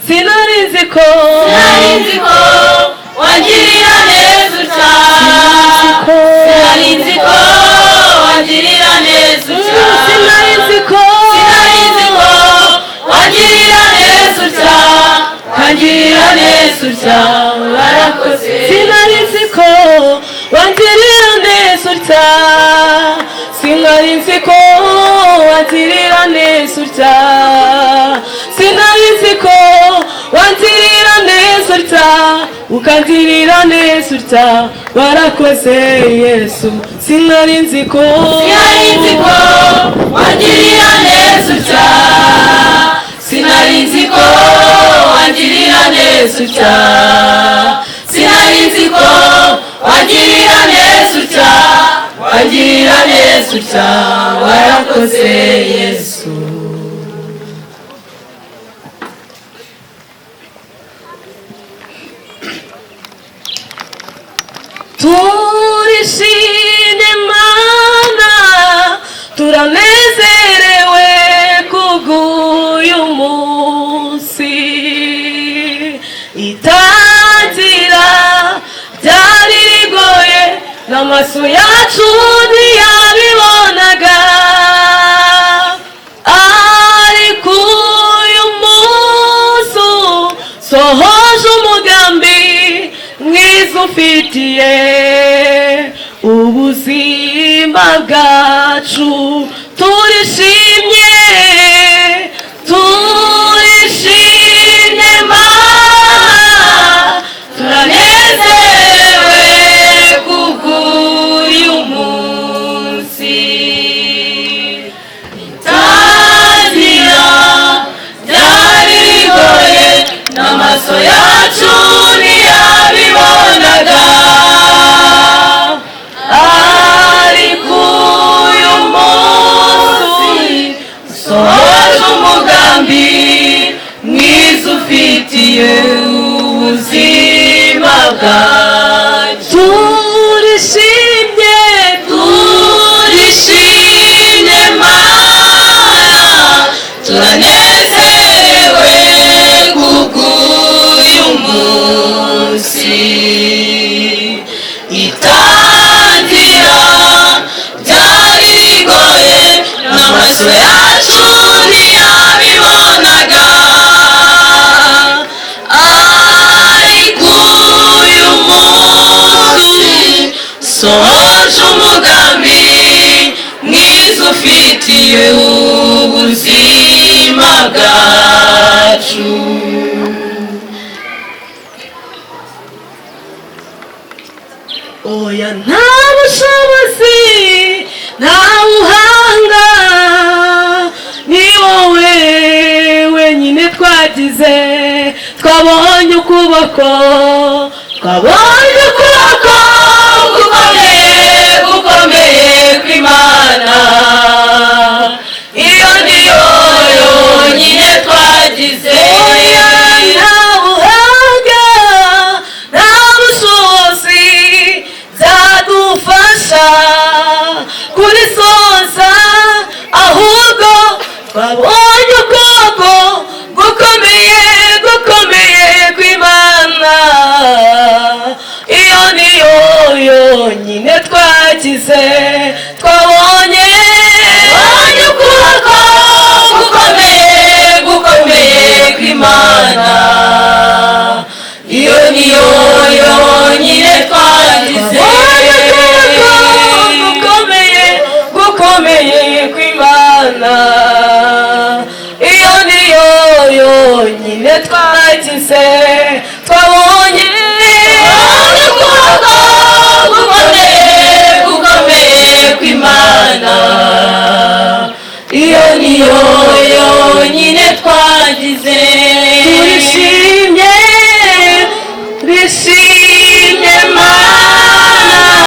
sinari nzi ko wangirira neza utya, sinari nzi ko wangirira neza utya, sinari nzi ko wangirira neza utya, wangirira neza utya, warakoze. Sinari nzi ko wangirira neza utya, sinari nzi ko wangirira neza utya, sinari nzi ko wangirira neza utya, ukangirira neza utya, warakoze Yesu. Sinari nzi ko wangirira neza utya, sinari nzi ko wangirira neza utya, sinari nzi ko wangirira neza utya, wangirira neza utya, warakoze Yesu. Turishimye Mana, turanezerewe kubw'uyu munsi, itangira ryari rigoye n'amaso yacu ntiyabibonaga, ariko uyu munsi sohoje umugambi mwiza ufitiye ubuzima bwacu. Turishimye, turishimye Mana, turanezerewe kubw'uyu munsi, itangira ryari rigoye n'amaso yacu ntiyabibonaga, ariko uyu munsi sohoje umugambi mwiza ufitiye ubuzima bwacu. Turishimye, turishimye Mana, turanezerewe kubw'uyu munsi, itangira ryari rigoye n'amaso yacu ntiyabibonaga, ariko uyu munsi sohoje umugambi mwiza ufitiye ubuzima bwacu. Oya nta bushobozi, nta buhanga, ni wowe wenyine twagize, twabonye ukuboko, twabonye ukuboko gukomeye kw'Imana, iyo niyo yonyine twagize. Oya nta buhanga, nta bushobozi zadufasha kurisoza, ahubwo twabonye ukuboko gukomeye kw'Imana, iyo niyo yonyine twagize, twabonye ukuboko gukomeye kw'Imana, iyo niyo yonyine twagize, gukomeye kw'Imana, iyo niyo yonyine twagize, twabonye ukuboko gukomeye kw'Imana, iyo niyo yonyine twagize.